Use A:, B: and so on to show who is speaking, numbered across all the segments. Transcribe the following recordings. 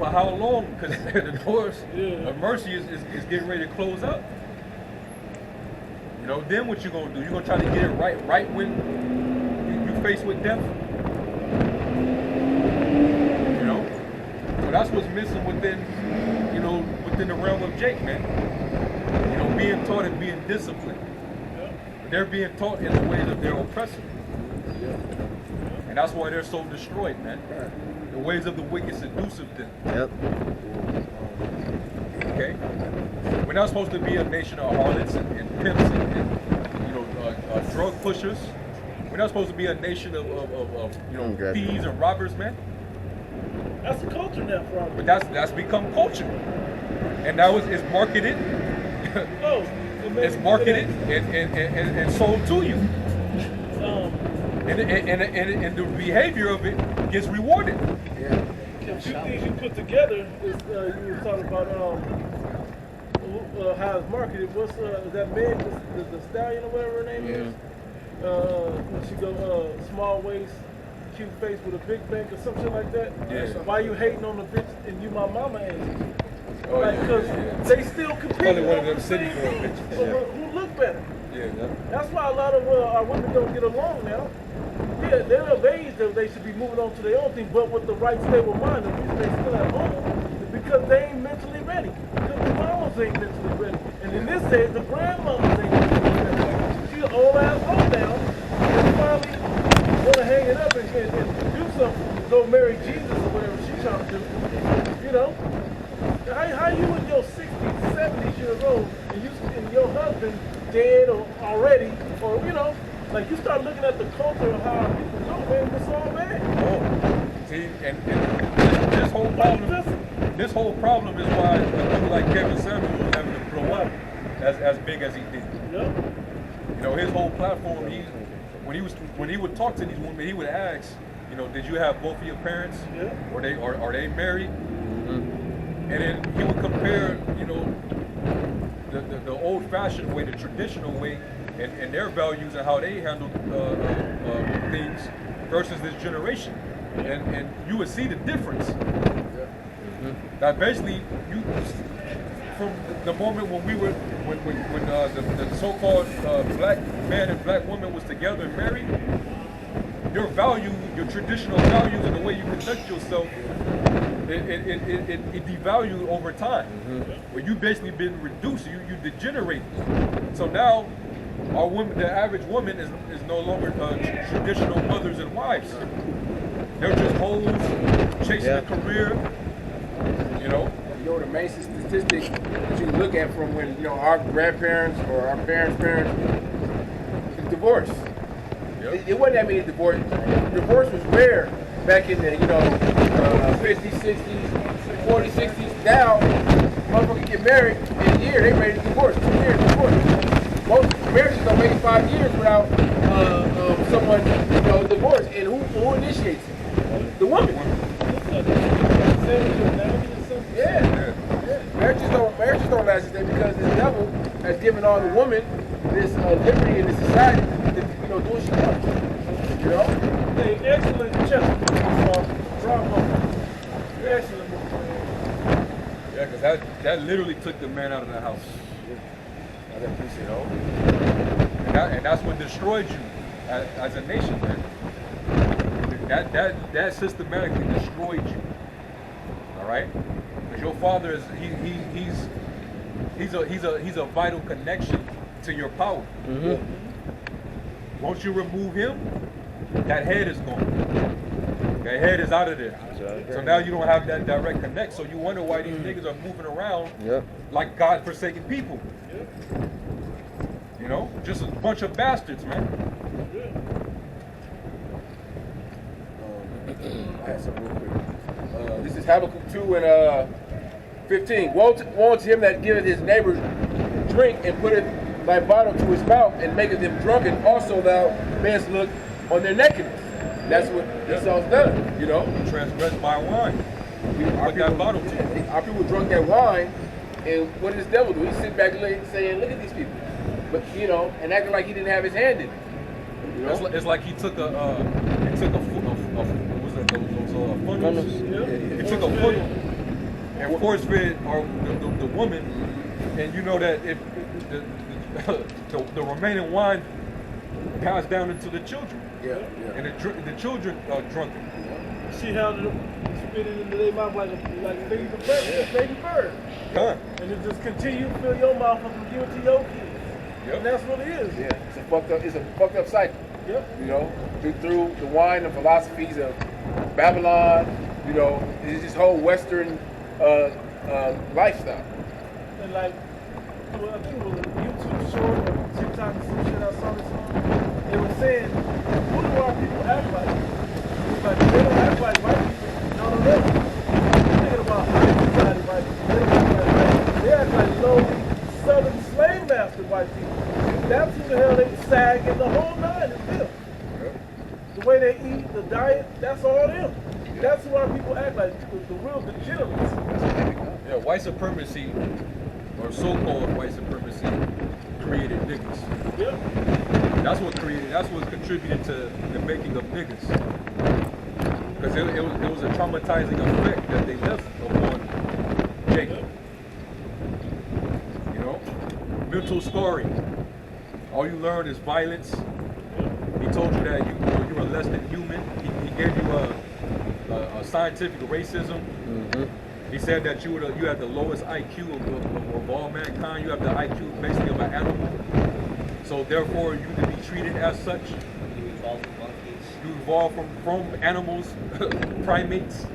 A: for how long? Because the doors of mercy is getting ready to close up. You know, then what you gonna do? You gonna try to get it right when you faced with death? You know? So that's what's missing within the realm of Jake, man. You know, being taught and being disciplined. They're being taught in the ways of their oppressor. And that's why they're so destroyed, man. The ways of the wicked seduceth them.
B: Yep.
A: Okay? We're not supposed to be a nation of harlots and pimps and drug pushers. We're not supposed to be a nation of thieves and robbers, man.
C: That's the culture now, probably.
A: But that's become culture. And now it's marketed. It's marketed and sold to you. And the behavior of it gets rewarded.
C: Yeah. The two things you put together is you were talking about how it's marketed. What's that Meg, the stallion or whatever her name is? When she go small waist, cute face with a big bank or some shit like that.
A: Yeah.
C: Why you hating on the bitch and you my mama ass? Because they still compete.
A: Probably one of them city girl bitches.
C: Who look better?
A: Yeah.
C: That's why a lot of our women don't get along now. Yeah, they're of age that they should be moving on to their own thing, but with the right stable mind, the reason they still at home is because they ain't mentally ready. Because the mamas ain't mentally ready. And in this case, the grandmamas ain't mentally ready. She's an old ass hoe now, and finally want to hang it up and do something, go marry Jesus or whatever she's trying to do. You know? How you in your 60s, 70s years old, and your husband dead or already, or like you start looking at the culture of how people go, man, it's all bad.
A: Oh, see, and this whole problem is why people like Kevin Samuels was having to grow up as big as he did.
C: Yeah.
A: You know, his whole platform, when he would talk to these women, he would ask, did you have both of your parents?
C: Yeah.
A: Or are they married? And then he would compare, the old-fashioned way, the traditional way, and their values and how they handle things versus this generation, and you would see the difference. Now, basically, from the moment when the so-called black man and black woman was together and married, your traditional values and the way you conduct yourself, it devalued over time. Where you basically been reduced, you degenerate. So now, the average woman is no longer traditional mothers and wives. They're just hoes, chasing a career,
D: The main statistic that you can look at from when, our grandparents or our parents' is divorce. Yep. It wasn't that many divorces. Divorce was rare back in the, 50s, 60s, 40s, 60s. Now, motherfuckers get married in a year, they ready to divorce. 2 years, divorce. Most marriages don't make it 5 years without someone, divorced. And who initiates it? The woman. Yeah. Marriages don't last today because the devil has given all the women this liberty in the society to do what she wants.
C: Hey, excellent chess. Bravo. Excellent.
A: Yeah, because that literally took the man out of the house. And that's what destroyed you as a nation, man. That systematically destroyed you. All right, because your father is he's a vital connection to your power. Once you remove him, that head is gone. That head is out of there. So now you don't have that direct connect. So you wonder why these niggas are moving around like God-forsaken people. Just a bunch of bastards, man.
D: I had some real quick. This is Habakkuk 2 and 15. Woe to him that giveth his neighbor drink and putteth thy bottle to his mouth and maketh them drunken. Also thou mayest look on their nakedness. That's what Esau's done,
A: Transgressed by wine. Put that bottle to him.
D: Our people drunk that wine, and what did this devil do? He sit back saying, look at these people. But, and acting like he didn't have his hand in it.
A: It's like he took a funnels. He took a funnel and force fed the woman, and you know that if the remaining wine passed down into the children, and the children are drunken.
C: She held it, spit it into their mouth like a baby bird.
A: Huh.
C: And it just continue to fill your mouth up and give it to your kids.
A: Yep.
C: And that's what it is.
D: Yeah, it's a fucked up cycle.
C: Yep.
D: You know, through the wine and philosophies of Babylon, you know, it's this whole Western lifestyle.
C: And like, I think it was a YouTube short or TikTok or some shit I saw this on. They were saying, who do our people act like? Like, they don't act like white people. No. You're thinking about high society white people. They don't act like white people. They act like low southern slave master white people. That's who the hell they sag in the whole nine is them. The way they eat, the diet, that's all them. That's who our people act like, the real degenerates.
A: Yeah, white supremacy, or so-called white supremacy, created niggas.
C: Yep.
A: That's what contributed to the making of niggas. Because it was a traumatizing effect that they left upon Jacob. You know? Mental scarring. All you learn is violence. He told you that you were less than human. He gave you a scientific racism. Mm-hmm. He said that you had the lowest IQ of all mankind. You have the IQ basically of an animal. So therefore, you need to be treated as such. You evolved from animals, primates.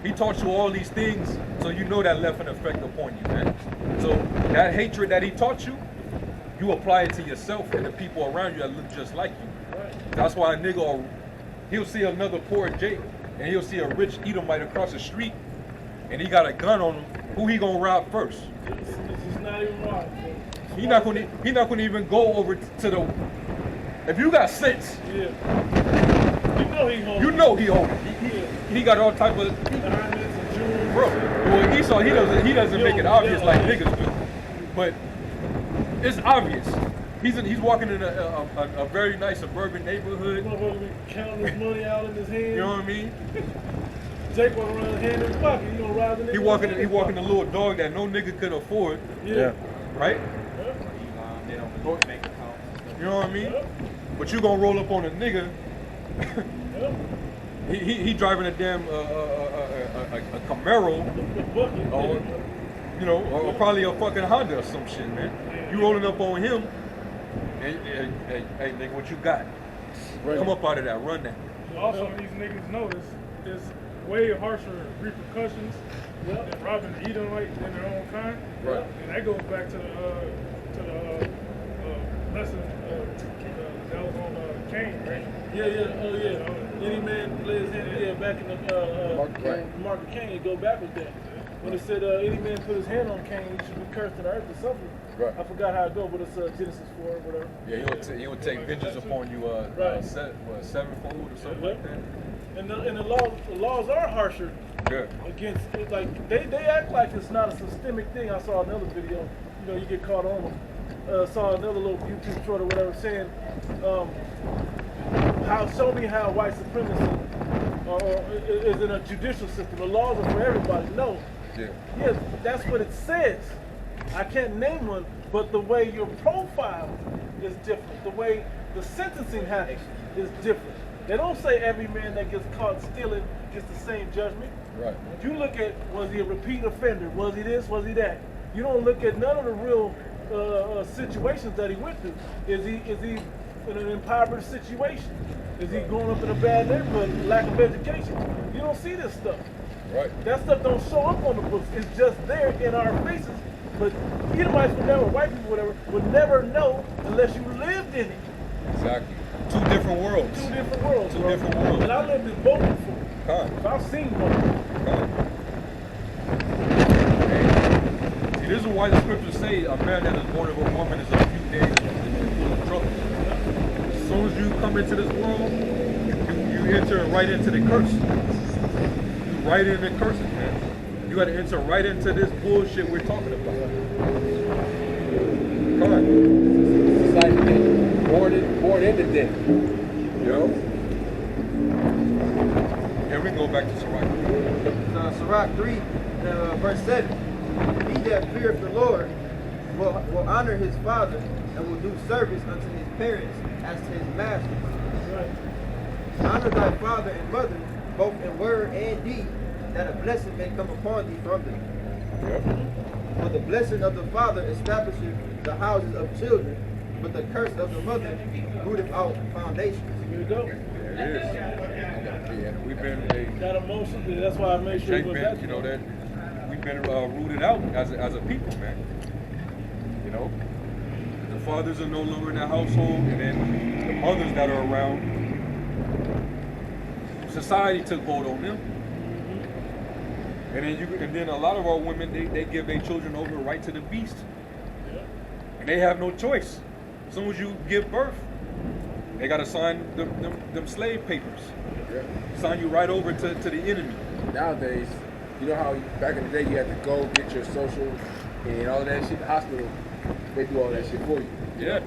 A: He taught you all these things, so you know that left an effect upon you, man. So that hatred that he taught you, you apply it to yourself and the people around you that look just like you. That's why a nigga, he'll see another poor Jake, and he'll see a rich Edomite across the street, and he got a gun on him. Who he gonna rob first?
C: This is not even right.
A: He not gonna even go over to the. If you got sense,
C: yeah. You know he home.
A: He got all type of. Bro, well Esau he doesn't make it obvious like niggas do, but it's obvious. He's walking in a very nice suburban neighborhood.
C: Counting his money out in his hand.
A: You know what I mean?
C: Jake walking around hand in his pocket. He gonna ride the nigga.
A: He walking a little dog that no nigga could afford.
C: Yeah.
A: Right?
C: Yeah.
A: You know what I mean? Yeah. But you gonna roll up on a nigga.
C: Yeah.
A: He driving a damn a Camaro. Or, you know, or probably a fucking Honda or some shit, man. You rolling up on him. Hey, nigga, what you got? Come up out of that, run that.
B: Also, these niggas know there's way harsher repercussions than robbing the Edomite in their own kind.
A: Right.
B: And that goes back to the lesson that was on Cain, right?
C: Yeah. Any man lay his hand back in the Mark of Cain, it go back with that. When it said any man put his hand on Cain, he should be cursed in the earth or something.
A: Right.
C: I forgot how it goes, but it's Genesis 4 or whatever.
A: Yeah, he'll take vengeance upon you sevenfold or something like that.
C: And the laws are harsher against it. Like they act like it's not a systemic thing. I saw another video. You know, you get caught on them. Saw another little YouTube short or whatever saying, show me how white supremacy is in a judicial system. The laws are for everybody. No. Yeah, that's what it says. I can't name one, but the way you're profiled is different. The way the sentencing happens is different. They don't say every man that gets caught stealing gets the same judgment. Right. You look at, was he a repeat offender? Was he this? Was he that? You don't look at none of the real situations that he went through. Is he in an impoverished situation? Is he growing up in a bad neighborhood, lack of education? You don't see this stuff. Right. That stuff don't show up on the books. It's just there in our faces. But Edomites would never, white people, whatever, would never know unless you lived in it.
A: Exactly. Two different worlds.
C: Two different worlds.
A: Two different worlds.
C: And I lived in both before. So I've seen both. See, this is why the scriptures say a man that is born of a woman is a few days full of trouble. As soon as you come into this world, you enter right into the curse. You right in the curses, man. You got to enter right into this bullshit we're talking about. Come on. Society born into death. You know? And we can go back to Sirach 3.
E: Sirach 3. verse 7. He that feareth the Lord will honor his father and will do service unto his parents as to his master.
B: Right.
E: Honor thy father and mother, both in word and deed, that a blessing may come upon thee from them.
A: Yep.
E: For the blessing of the father establisheth the houses of children, but the curse of the mother rooteth out foundations.
B: Here you go.
A: There it is. Yeah, we've been
B: Got emotions. That's why I made sure
A: Jake
B: you
A: been, you know, that we've been rooted out as a people, man. You know, the fathers are no longer in the household, and then the mothers that are around, society took hold on them. And then a lot of our women, they give their children over right to the beast, and they have no choice. As soon as you give birth, they gotta sign them slave papers.
D: Yeah.
A: Sign you right over to the enemy.
D: Nowadays, you know how back in the day you had to go get your social and all that shit. The hospital, they do all that shit for you.
A: Yeah.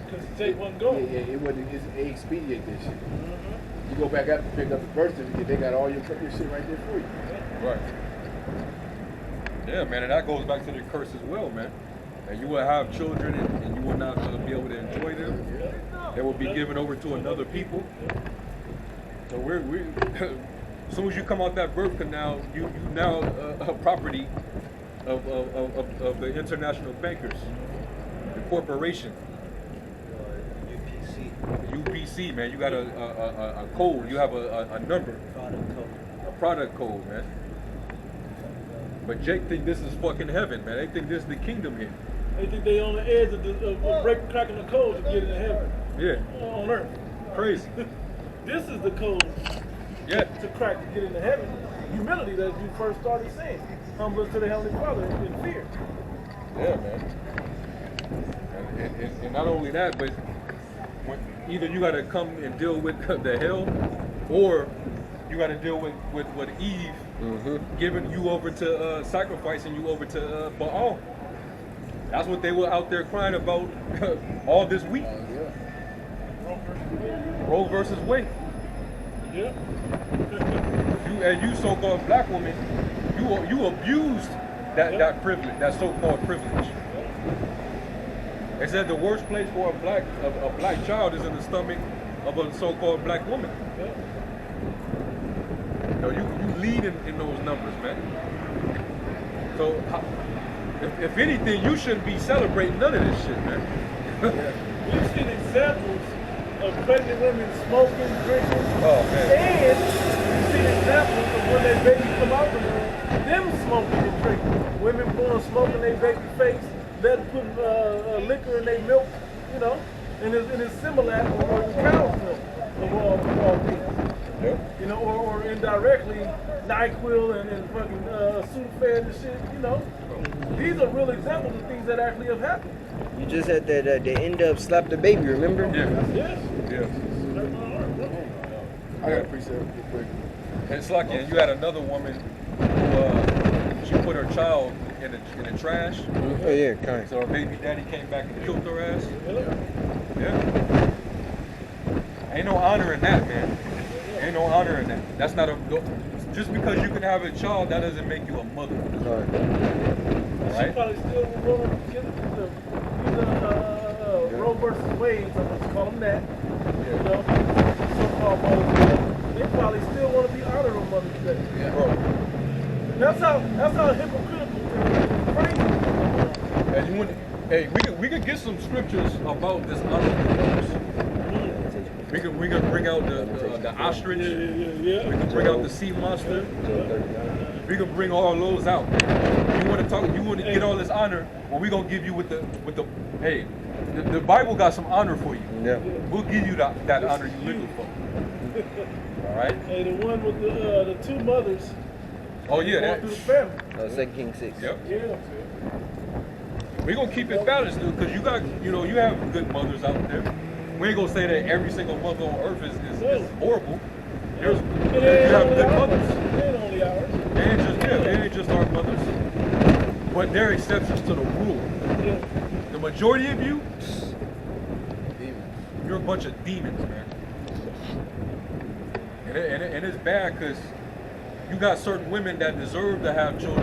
B: Because the tape wasn't going.
D: Yeah, it wasn't. They expedite that shit. You go back after pick up the birth certificate, they got all your shit right there for you.
A: Right. Yeah, man, and that goes back to the curse as well, man. And you will have children, and you will not be able to enjoy them. They will be given over to another people. So we're as soon as you come out that birth canal, you now a property of the international bankers, the corporation. UPC, man. You got a code. You have a number. A product code, man. But Jake think this is fucking heaven, man. They think this is the kingdom here.
B: They think they on the edge of cracking the code to get into heaven.
A: Yeah.
B: On earth.
A: Crazy.
B: This is the code
A: Yeah.
B: to crack to get into heaven. Humility that you first started saying. Humble to the Heavenly Father in fear.
A: Yeah, man. And not only that, but either you got to come and deal with the hell, or you got to deal with Eve giving you over to sacrificing you over to Baal. That's what they were out there crying about all this week. Roe versus Wade.
B: Yeah.
A: You so-called black woman, you abused that privilege, that so-called privilege. They said the worst place for a black child is in the stomach of a so-called black woman. You know, you lead in those numbers, man. So, if anything, you shouldn't be celebrating none of this shit, man.
B: We've seen examples of pregnant women smoking, drinking, and we've seen examples of when their babies come out the womb, them smoking and drinking. Women born smoking their baby face, letting put liquor in their milk, you know, and it's similar to cow's milk of all things.
A: Yep.
B: You know, or indirectly NyQuil and fucking Sudafed and shit, you know. These are real examples of things that actually have happened.
F: You just had that the end up slap the baby, remember?
A: Yeah.
B: Yes.
A: Yeah.
D: I got a precept real quick.
A: It's like, and you had another woman who she put her child in the trash.
F: Oh yeah, kind.
A: So her baby daddy came back and killed her ass. Yeah. Ain't no honor in that, man. Ain't no honor in that. That's not a. Just because you can have a child, that doesn't make you a mother.
B: She
A: Right?
B: probably still will get Roe versus Wade, I'm going to call them that. You know, so-called mothers. They probably still want to be honorable mothers today.
D: Yeah.
A: Bro.
B: That's how hypocritical and crazy.
A: And you want, hey, we could get some scriptures about this honorable mothers. We can bring out the ostrich.
B: Yeah.
A: We can bring out the sea monster. We can bring all those out. You want to talk? You want to get all this honor? Well, we gonna give you with the. Hey, the Bible got some honor for you.
F: Yeah.
A: We'll give you that honor you looking for. All right.
B: Hey, the one with the two mothers.
A: Oh yeah,
B: Going
A: that.
B: through the family.
F: 2 Kings 6.
A: Yep.
B: Yeah.
A: We're gonna keep it balanced, dude, because you have good mothers out there. We ain't gonna say that every single mother on earth is horrible. You have good mothers.
B: They ain't only ours.
A: They ain't just our mothers. But they're exceptions to the rule.
B: Yeah.
A: The majority of you,
D: Demons.
A: you're a bunch of demons, man. And it's bad because you got certain women that deserve to have children.